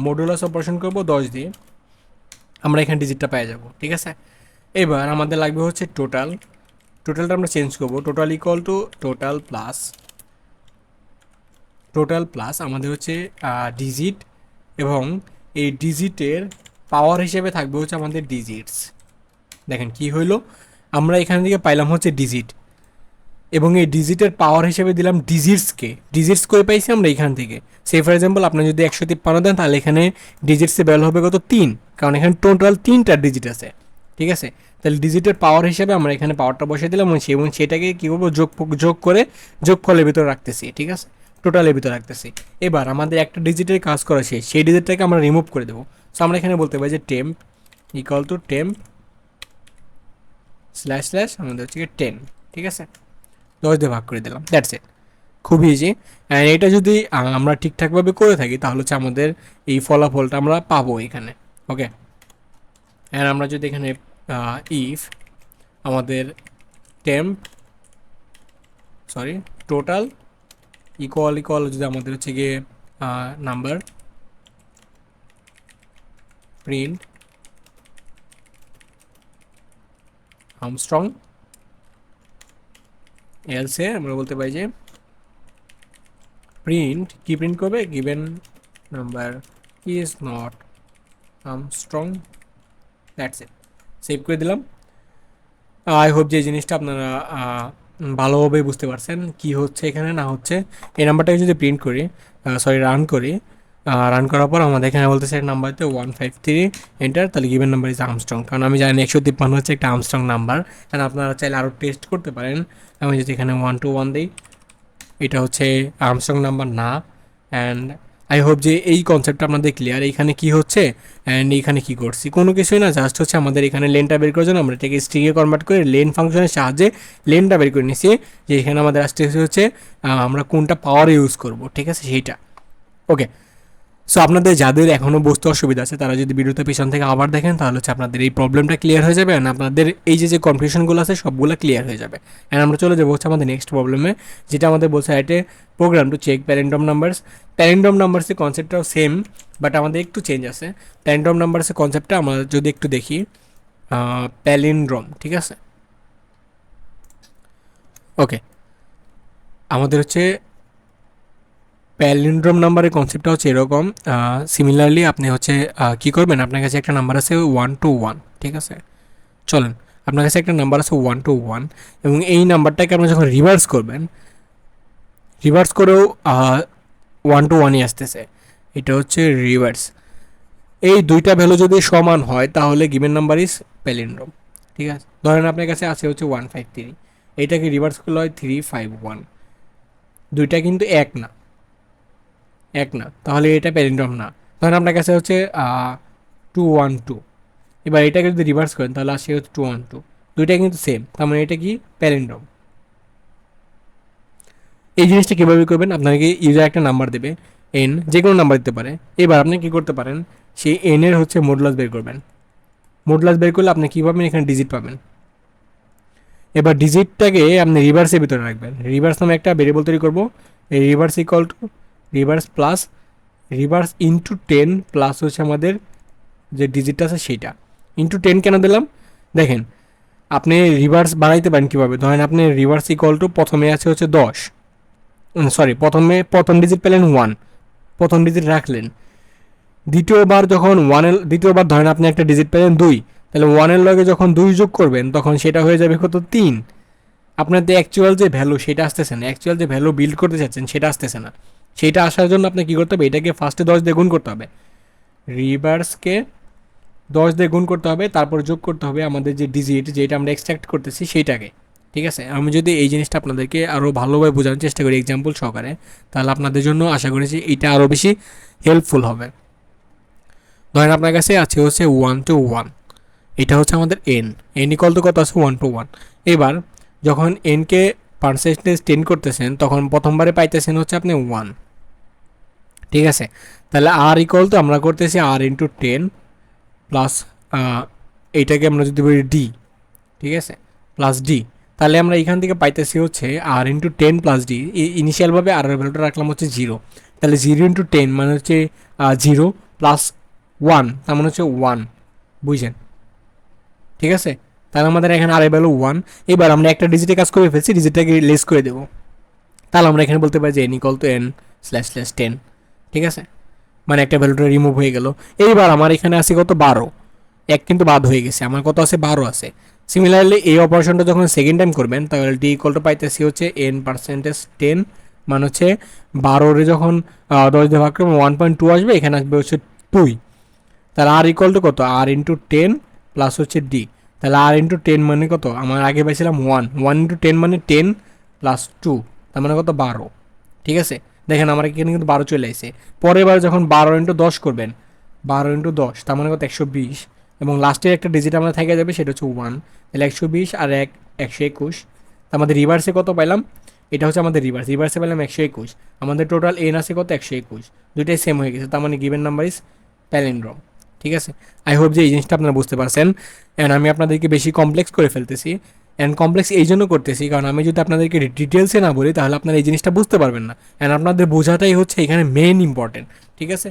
A: মডুলাস অপারেশন করব 10 দিয়ে, আমরা এখানে ডিজিটটা পেয়ে যাব, ঠিক আছে। এবার আমাদের লাগবে হচ্ছে টোটালটা আমরা চেঞ্জ করব, total equal to total plus আমাদের হচ্ছে ডিজিট, এবং এই ডিজিটের পাওয়ার হিসেবে থাকবে হচ্ছে আমাদের ডিজিটস। দেখেন কি হইলো, আমরা এখান থেকে পাইলাম হচ্ছে ডিজিট, এবং এই ডিজিটের পাওয়ার হিসেবে দিলাম ডিজিটস করে পাইছি আমরা এখান থেকে। সে ফর এক্সাম্পল আপনি যদি 153 দেন তাহলে এখানে ডিজিটসে ভ্যালু হবে কত, 3, কারণ এখানে টোটাল 3টা ডিজিট আছে, ঠিক আছে। তাহলে ডিজিটের পাওয়ার হিসেবে আমরা এখানে পাওয়ারটা বসিয়ে দিলাম, এবং সেটাকে কী করবো, যোগ করে যোগফলের ভিতরে রাখতেছি, ঠিক আছে, টোটালের ভিতরে রাখতেছি। এবার আমাদের একটা ডিজিটের কাজ করা শেষ, সেই ডিজিটটাকে আমরা রিমুভ করে দেবো। সো আমরা এখানে বলতে পারি যে temp equal to temp slash আমাদের হচ্ছে 10, ঠিক আছে, 10 দিয়ে ভাগ করে দিলাম, দ্যাটস ইট, খুবই ইজি। অ্যান্ড এটা যদি আমরা ঠিকঠাকভাবে করে থাকি তাহলে হচ্ছে আমাদের এই ফলাফলটা আমরা পাবো এখানে, ওকে। অ্যান্ড আমরা যদি এখানে ইফ আমাদের টোটাল ইকুয়াল যদি আমাদের হচ্ছে গিয়ে নাম্বার প্রিন্ট আর্মস্ট্রং, এলসে আমরা বলতে পারি যে প্রিন্ট করবে, given number is not Armstrong, that's it, save করে দিলাম। আই হোপ যে জিনিসটা আপনারা ভালোভাবে বুঝতে পারছেন কি হচ্ছে এখানে না হচ্ছে। এই নাম্বারটাকে যদি প্রিন্ট করি, রান করার পর আমাদের এখানে বলতেছে নাম্বারতে 153 এন্টার, তাহলে গিভেন নাম্বার ইজ আর্মস্ট্রং, কারণ আমি জানি 153 হচ্ছে একটা আর্মস্ট্রং নাম্বার। কারণ আপনারা চাইলে আরও টেস্ট করতে পারেন, আমি যদি এখানে 121 দিই এটা হচ্ছে আর্মস্ট্রং নাম্বার না। অ্যান্ড আই হোপ যে এই কনসেপ্টটা আপনাদের ক্লিয়ার, এইখানে কি হচ্ছে অ্যান্ড এইখানে কি করছি, কোনো কিছুই না, জাস্ট হচ্ছে আমাদের এখানে লেনটা বের করার জন্য আমরা এটাকে স্ট্রিংয়ে কনভার্ট করে লেন ফাংশনের সাহায্যে লেনটা বের করে নিচ্ছি, যে এখানে আমাদের আসতে হচ্ছে আমরা কোনটা পাওয়ার ইউজ করব, ঠিক আছে, সেইটা, ওকে। সো আপনাদের যাদের এখনও বুঝতে অসুবিধা আছে তারা যদি ভিডিওতে পিছন থেকে আবার দেখেন তাহলে হচ্ছে আপনাদের এই প্রবলেমটা ক্লিয়ার হয়ে যাবে, অ্যান্ড আপনাদের এই যে কনফিউশনগুলো আছে সবগুলো ক্লিয়ার হয়ে যাবে। অ্যান্ড আমরা চলে যাবো হচ্ছে আমাদের নেক্সট প্রবলেমে, যেটা আমাদের বলছে এটে প্রোগ্রাম টু চেক প্যারেন্ডম নাম্বারসের কনসেপ্টটাও সেম, বাট আমাদের একটু চেঞ্জ আছে। প্যারেন্ডম নাম্বারসের কনসেপ্টটা আমরা যদি একটু দেখি, প্যালিন্ড্রোম, ঠিক আছে, ওকে, আমাদের হচ্ছে প্যালিন্ড্রোম নাম্বারের কনসেপ্টটা হচ্ছে এরকম। সিমিলারলি আপনি হচ্ছে কী করবেন, আপনার কাছে একটা নাম্বার আছে 1 to 1, ঠিক আছে? চলেন, আপনার কাছে একটা নাম্বার আছে 1 to 1, এবং এই নাম্বারটাকে আপনি যখন রিভার্স করবেন, রিভার্স করেও 1 to 1ই আসতেছে, এটা হচ্ছে রিভার্স। এই দুইটা ভ্যালু যদি সমান হয় তাহলে গিভেন নাম্বার ইজ প্যালিন্ড্রোম, ঠিক আছে? ধরেন আপনার কাছে আছে হচ্ছে 153, এইটাকে রিভার্স করলে হয় 351, দুইটা কিন্তু এক না, তাহলে এটা প্যালিন্ড্রোম না। ধরেন আপনার কাছে হচ্ছে 212, এবার এটাকে যদি রিভার্স করেন তাহলে আসে হচ্ছে 212, দুইটা কিন্তু সেম, তার মানে এটা কি প্যালিন্ড্রোম। এই জিনিসটা কীভাবে করবেন, আপনাকে ইউজার একটা নাম্বার দেবে এন, যে কোনো নাম্বার দিতে পারে। এবার আপনি কী করতে পারেন, সেই এন এর হচ্ছে মডুলাস বের করবেন। মডুলাস বের করলে আপনি কী পাবেন, এখানে ডিজিট পাবেন। এবার ডিজিটটাকে আপনি রিভার্সের ভিতরে রাখবেন। রিভার্স নামে একটা ভেরিয়েবল তৈরি করবো। এই reverse equal to reverse plus reverse into 10 plus হচ্ছে আমাদের যে ডিজিটটা আছে সেইটা ইন্টু 10 কেন দিলাম, দেখেন আপনি রিভার্স বানাইতে পারেন কীভাবে। ধরেন আপনি রিভার্স ইকুয়াল টু প্রথমে আছে হচ্ছে 10, সরি প্রথম ডিজিট পেলেন 1, প্রথম ডিজিট রাখলেন। দ্বিতীয়বার যখন দ্বিতীয়বার ধরেন আপনি একটা ডিজিট পেলেন 2, তাহলে 1-এর লগে যখন 2 যোগ করবেন তখন সেটা হয়ে যাবে কত, 3। আপনার যে অ্যাকচুয়াল যে ভ্যালু সেটা আসতেছে না, অ্যাকচুয়াল যে ভ্যালু বিল্ড করতে চাচ্ছেন সেটা আসতেছে না। সেটা আসার জন্য আপনি কী করতে হবে, এটাকে ফার্স্টে 10 দিয়ে গুণ করতে হবে, রিভার্সকে 10 দিয়ে গুণ করতে হবে, তারপর যোগ করতে হবে আমাদের যে ডিজিট যেটা আমরা এক্সট্রাক্ট করতেছি সেইটাকে, ঠিক আছে? আমি যদি এই জিনিসটা আপনাদেরকে আরও ভালোভাবে বোঝানোর চেষ্টা করি এক্সাম্পল সহকারে, তাহলে আপনাদের জন্য আশা করেছি এটা আরও বেশি হেল্পফুল হবে। ধরেন আপনার কাছে আছে হচ্ছে 1 to 1, এটা হচ্ছে আমাদের এন ইকুয়াল টু কত আছে, 1 to 1। এবার যখন এনকে পার্সেন্টেজ 10 করতেছেন তখন প্রথমবারে পাইতেছেন হচ্ছে আপনি 1, ঠিক আছে? তাহলে আর ইকুয়াল টু আমরা করতেছি আর ইন্টু 10 প্লাস এইটাকে আমরা যদি বলি ডি, ঠিক আছে, প্লাস ডি। তাহলে আমরা এখান থেকে পাইতেছি হচ্ছে আর ইন্টু 10 প্লাস ডি। ইনিশিয়ালভাবে আর এর ভ্যালুটা রাখলাম হচ্ছে 0, তাহলে 0 × 10 মানে হচ্ছে 0 প্লাস 1, তার মানে হচ্ছে 1, বুঝছেন? ঠিক আছে, তাহলে আমাদের এখানে আর এর ভ্যালু 1। এবার আমরা একটা ডিজিটে কাজ করে ফেলছি, ডিজিটটাকে লেস করে দেবো। তাহলে আমরা এখানে বলতে পারি যে N equal to N slash slash 10, ঠিক আছে? মানে একটা ভ্যালুটা রিমুভ হয়ে গেল। এইবার আমার এখানে আছে কত, 12, এক কিন্তু বাদ হয়ে গেছে, আমার কত আছে, 12 আছে। সিমিলারলি এই অপারেশনটা যখন সেকেন্ড টাইম করবেন তাহলে ডি ইকুয়াল টু পাইতেছি হচ্ছে এন পার্সেন্টেজ 10, মানে হচ্ছে 12-রে যখন 10 দিয়ে ভাগ করবেন 1.2 আসবে, এখানে আসবে হচ্ছে 2। তাহলে আর ইকুয়াল টু কত, আর ইন্টু 10 প্লাস হচ্ছে ডি। তাহলে আর ইন্টু 10 মানে কত, আমার আগে পাইছিলাম 1 ইন্টু 10 মানে 10 প্লাস 2, তার মানে কত, 12, ঠিক আছে? দেখেন আমার এখানে কিন্তু 12 চলে আসে। পরের বার যখন 12 × 10 করবেন, 12 × 10 তার মানে কত, 120, এবং লাস্টের একটা ডিজিট আমরা থেকে যাবে সেটা হচ্ছে 1, তাহলে 120 আর 1 121। আমাদের রিভার্সে কত পাইলাম, এটা হচ্ছে আমাদের রিভার্সে পেলাম 121। আমাদের টোটাল এন আছে কত, 121, দুইটাই সেম হয়ে গেছে, তার মানে গিভেন নাম্বার ইজ প্যালিন্ড্রোম, ঠিক আছে? আই হোপ যে এই জিনিসটা আপনারা বুঝতে পারছেন। অ্যান্ড আমি আপনাদেরকে বেশি কমপ্লেক্স করে ফেলতেছি, অ্যান্ড কমপ্লেক্স এই জন্য করতেছি কারণ আমি যদি আপনাদেরকে ডিটেলসে না বলি তাহলে আপনারা এই জিনিসটা বুঝতে পারবেন না, অ্যান্ড আপনাদের বোঝাটাই হচ্ছে এখানে মেন ইম্পর্টেন্ট, ঠিক আছে?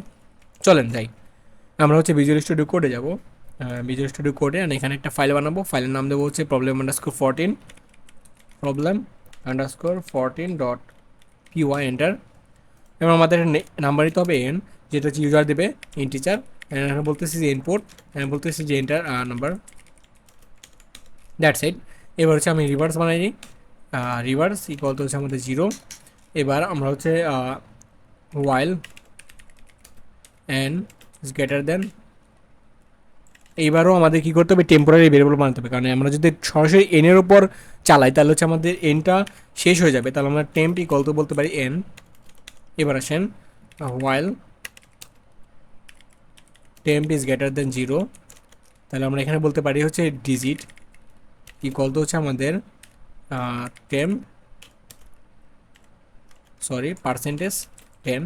A: চলেন যাই, আমরা হচ্ছে ভিজুয়াল স্টুডিও কোডে যাব। ভিজুয়াল স্টুডিও কোডে অ্যান্ড এখানে একটা ফাইল বানাবো, ফাইলের নাম দেবো হচ্ছে problem_14 এন্টার। এবং আমাদের নাম্বার দিতে হবে এন, যেটা হচ্ছে ইউজার দেবে ইন্টিজার, এখানে বলতেছি যে ইনপুট, এখানে বলতেছি যে এন্টার নাম্বার, দ্যাটস ইট। এবার হচ্ছে আমি রিভার্স বানাই নিই, রিভার্স ইকুয়াল তো হচ্ছে আমাদের 0। এবার আমরা হচ্ছে ওয়াইল এন ইজ গ্রেটার দেন, এইবারও আমাদের কী করতে হবে, টেম্পোরারি ভেরিয়েবল বানাতে হবে, কারণ আমরা যদি সরাসরি এনের ওপর চালাই তাহলে হচ্ছে আমাদের এনটা শেষ হয়ে যাবে। তাহলে আমরা টেম্প ইকুয়াল তো বলতে পারি এন। এবার আসেন ওয়াইল টেম্প ইজ গ্রেটার দেন 0, তাহলে আমরা এখানে বলতে পারি হচ্ছে ডিজিট ইকুয়াল তো হচ্ছে আমাদের টেম্প পার্সেন্টেজ 10,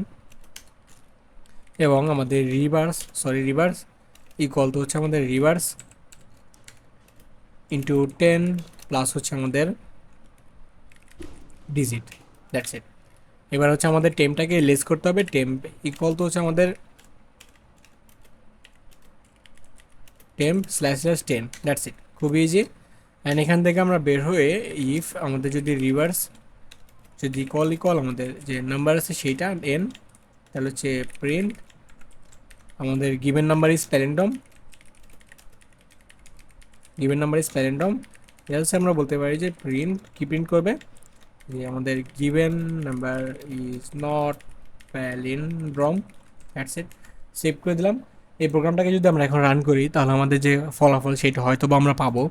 A: এবং আমাদের রিভার্স ইকুয়াল তো হচ্ছে আমাদের রিভার্স ইন্টু 10 প্লাস হচ্ছে আমাদের ডিজিট, দ্যাটস ইট। এবার হচ্ছে আমাদের টেম্পটাকে লেস করতে হবে, টেম্প ইকুয়াল তো হচ্ছে আমাদের টেম্প স্ল্যাশ 10, দ্যাটস ইট, খুবই ইজি। অ্যান্ড এখান থেকে আমরা বের হয়ে ইফ আমাদের যদি রিভার্স যদি ইকুয়াল আমাদের যে নাম্বার আছে সেইটা এন, তাহলে হচ্ছে প্রিন্ট আমাদের given number is palindrome, given number is palindrome. Else আমরা বলতে পারি যে প্রিন্ট কি প্রিন্ট করবে যে আমাদের given number is not palindrome. That's it, save করে দিলাম। এই প্রোগ্রামটাকে যদি আমরা এখন রান করি তাহলে আমাদের যে ফলাফল সেটা হয়তো বা আমরা পাবো।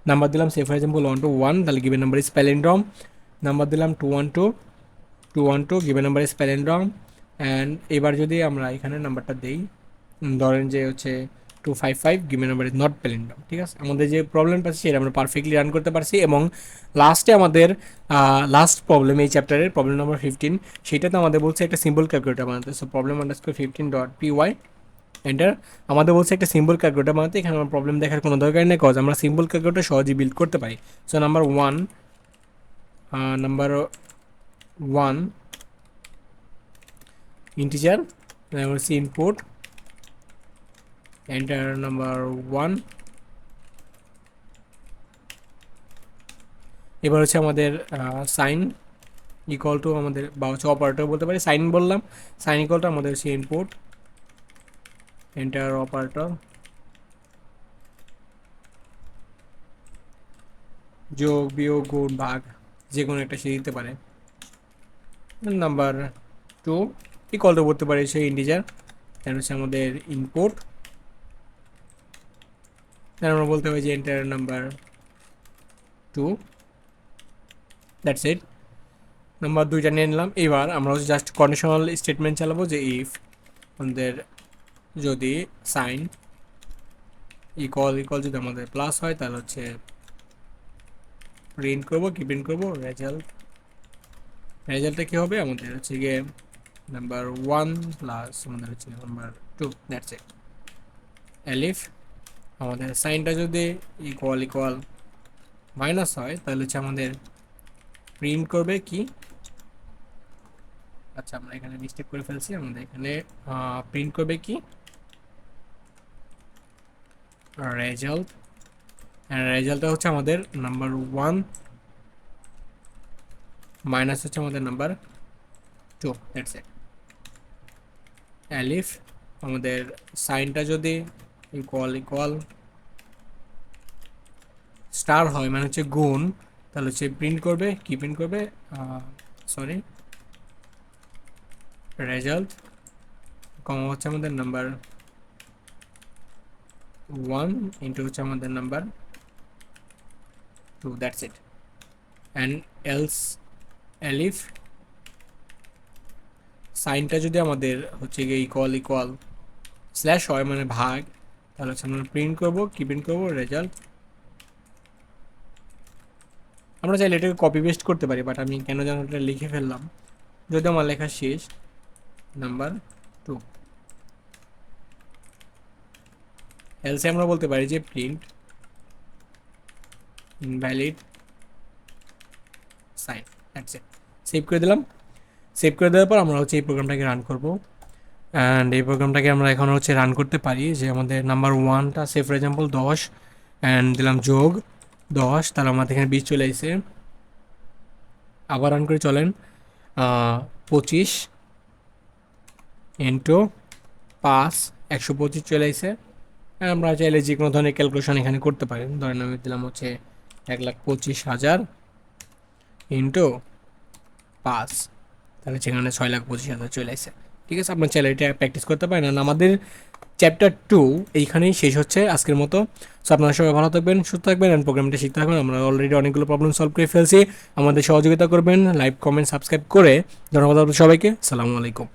A: নাম্বার দিলাম সে ফর এক্সাম্পল 1 to 1, তাহলে given number is palindrome. Number দিলাম 212 given number is palindrome. And এবার যদি আমরা এখানে নাম্বারটা দেই, ধরেন যে হচ্ছে 255 given number is not palindrome. ঠিক আছে, আমাদের যে প্রবলেমটা আছে সেটা আমরা পারফেক্টলি রান করতে পারছি। এবং লাস্টে আমাদের লাস্ট প্রবলেম এই চ্যাপ্টারের প্রবলেম নাম্বার 15, সেটাতে আমাদের বলছে একটা সিম্বল ক্যালকুলেটর বানাতে। So problem underscore 15.py enter. আমাদের বলছে একটা সিম্বল ক্যালকুলেটর বানাতে। এখানে আমার প্রবলেম দেখার কোনো দরকার নেই, কজ আমরা সিম্বল ক্যালকুলেটর সহজেই বিল্ড করতে পারি। সো নাম্বার ওয়ান ইন্টিজার হচ্ছে ইনপুট, এন্টার নাম্বার 1। এবার হচ্ছে আমাদের সাইন ইকুয়াল টু আমাদের বা হচ্ছে অপারেটর বলতে পারি, সাইন বললাম। সাইন ইকুয়াল টু আমাদের হচ্ছে ইনপুট, এন্টার অপারেটর, যোগ বিয়োগ গুণ ভাগ যে কোনো একটা সে দিতে পারে। নাম্বার 2 ইকুয়াল টু বলতে পারি সেই ইন্টিজার, দেন হচ্ছে আমাদের ইনপুট, দেন আমরা বলতে পারি যে enter number 2। That's it, number 2টা নিয়ে নিলাম। এবার আমরা হচ্ছে জাস্ট কন্ডিশনাল স্টেটমেন্ট চালাবো যে ইফ আমাদের যদি সাইন ইকুয়াল যদি আমাদের প্লাস হয় তাহলে হচ্ছে প্রিন্ট করবো, কি প্রিন্ট করবো রেজাল্টটা কী হবে আমাদের হচ্ছে গিয়ে নাম্বার 1 প্লাস আমাদের হচ্ছে নাম্বার 2। দ্যাটস ইট। এলিফ আমাদের সাইনটা যদি ইকুয়াল মাইনাস হয় তাহলে হচ্ছে আমাদের প্রিন্ট করবে কি, আচ্ছা আমরা এখানে মিস্টেক করে ফেলছি, আমাদের এখানে প্রিন্ট করবে কি রেজাল্ট। রেজাল্টটা হচ্ছে আমাদের নাম্বার 1 মাইনাস হচ্ছে আমাদের নাম্বার 2। দ্যাটস ইট। এলিফ আমাদের সাইনটা যদি ইকুয়াল স্টার হয় মানে হচ্ছে গুণ, তাহলে হচ্ছে প্রিন্ট করবে কি প্রিন্ট করবে রেজাল্ট, কমা হচ্ছে আমাদের নাম্বার 1 ইন্টু হচ্ছে আমাদের number 2। That's it. And else elif সাইনটা যদি আমাদের হচ্ছে গিয়ে ইকুয়াল স্ল্যাশ হয় মানে ভাগ, তাহলে হচ্ছে আমরা প্রিন্ট করবো কি প্রিন্ট করবো রেজাল্ট। আমরা চাইলে এটাকে কপি পেস্ট করতে পারি, বাট আমি কেন যেন এটা লিখে ফেললাম, যদি আমার লেখা শেষ নাম্বার 2। এলসে আমরা বলতে পারি যে print invalid sign. That's it, save করে দিলাম। সেভ করে দেওয়ার পর আমরা হচ্ছে এই প্রোগ্রামটাকে রান করব। অ্যান্ড এই প্রোগ্রামটাকে আমরা এখন হচ্ছে রান করতে পারি যে আমাদের নাম্বার 1টা সে ফর এক্সাম্পল 10 অ্যান্ড দিলাম যোগ 10, তাহলে আমাদের এখানে 20 চলে আসছে। আবার রান করে চলেন 25 ইন্টু 5 125 চলে আসছে। আমরা চাইলে যে কোনো ধরনের ক্যালকুলেশন এখানে করতে পারেন। ধরেন আমি দিলাম হচ্ছে 1,25,000 ইন্টু 5, তাহলে সেখানে 6,25,000 চলে আসছে। ঠিক আছে, আপনার চাইলে এটা প্র্যাকটিস করতে পারেন। আর আমাদের চ্যাপ্টার 2 এইখানেই শেষ হচ্ছে আজকের মতো। সো আপনারা সবাই ভালো থাকবেন, সুস্থ থাকবেন অ্যান্ড প্রোগ্রামটা শিখতে থাকবেন। আমরা অলরেডি অনেকগুলো প্রবলেম সলভ করে ফেলছি। আমাদের সহযোগিতা করবেন, লাইক কমেন্ট সাবস্ক্রাইব করে। ধন্যবাদ সবাইকে, আসসালামু আলাইকুম।